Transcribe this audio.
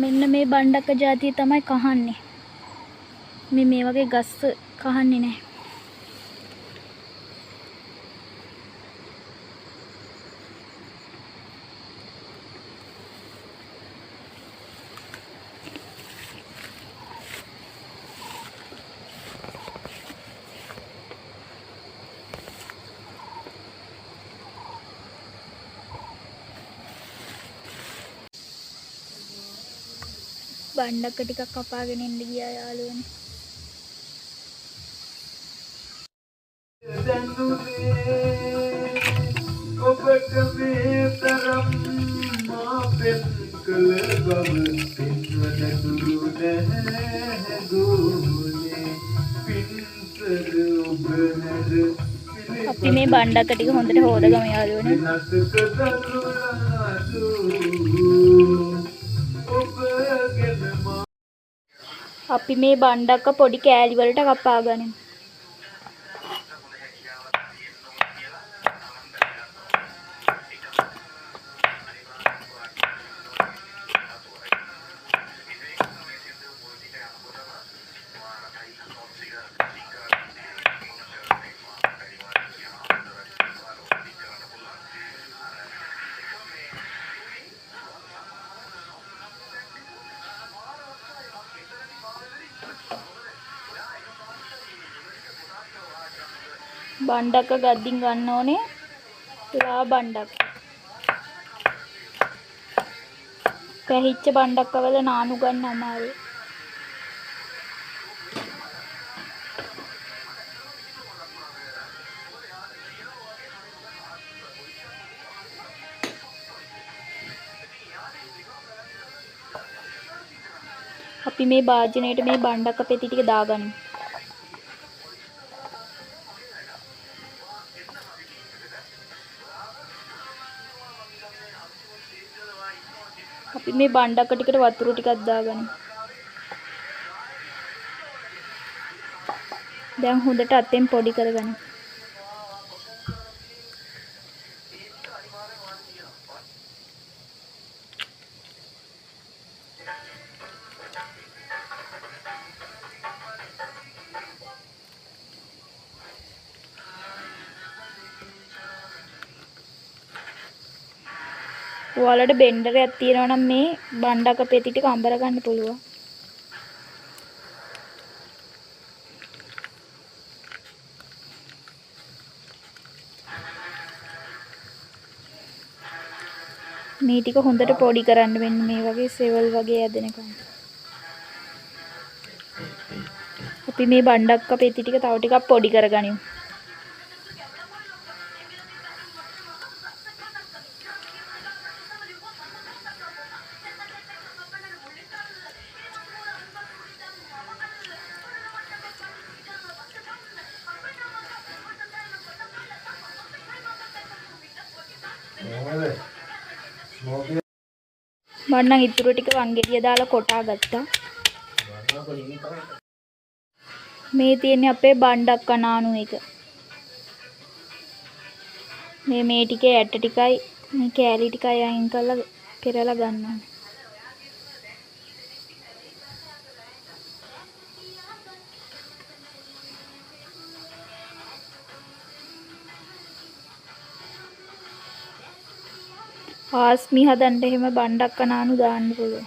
මෙන්න මේ බණ්ඩක්ක జాතිය තමයි කහන්නේ. මේ වගේ ගස් කහන්නේ නැහැ. බණ්ඩක්ක ටිකක් කපාගෙන ඉන්න ගියා යාළුවනේ. ඔබට මේ තරම් මාපෙන් කළ බව පින්වනතුරු නැහැ ගෝනේ පින්සර ඔබ නැද අපි මේ බණ්ඩක්ක ටික හොඳට හොදගමු යාළුවනේ. අපි මේ බණ්ඩක්ක පොඩි කෑලි වලට කපා ගනිමු. බණ්ඩක්ක ගද්දින් ගන්න ඕනේ ලා බණ්ඩක්ක. පැහිච්ච බණ්ඩක්ක වල නානු ගන්න අමාරුයි. අපි මේ භාජනයට මේ බණ්ඩක්ක පෙති ටික දාගනිමු. අපි මේ බණ්ඩක්ක ටිකට වතුර ටිකක් දාගනිමු. දැන් හොඳට අතෙන් පොඩි කරගනිමු. ඔයාලට බෙන්ඩරයක් තියෙනවා නම් මේ බණ්ඩක්ක පෙති ටික අඹර ගන්න පුළුවන්. මේ ටික හොඳට පොඩි කරන්න වෙන මේ වගේ සෙවල් වගේ ඇදෙනකම්. අපි මේ බණ්ඩක්ක පෙති ටික තව ටිකක් පොඩි කරගනිමු. මම නම් ඉතුරු ටික වංගෙඩිය දාලා කොටා ගත්තා. මේ තියෙන්නේ අපේ බණ්ඩක්ක නානු එක. මේ ටිකේ ඇට ටිකයි මේ කෑලි ටිකයි අයින් කරලා පෙරලා ගන්න ඕනේ. ආස්මි හදන්න එහෙම බණ්ඩක්ක නානු දාන්න පුළුවන්.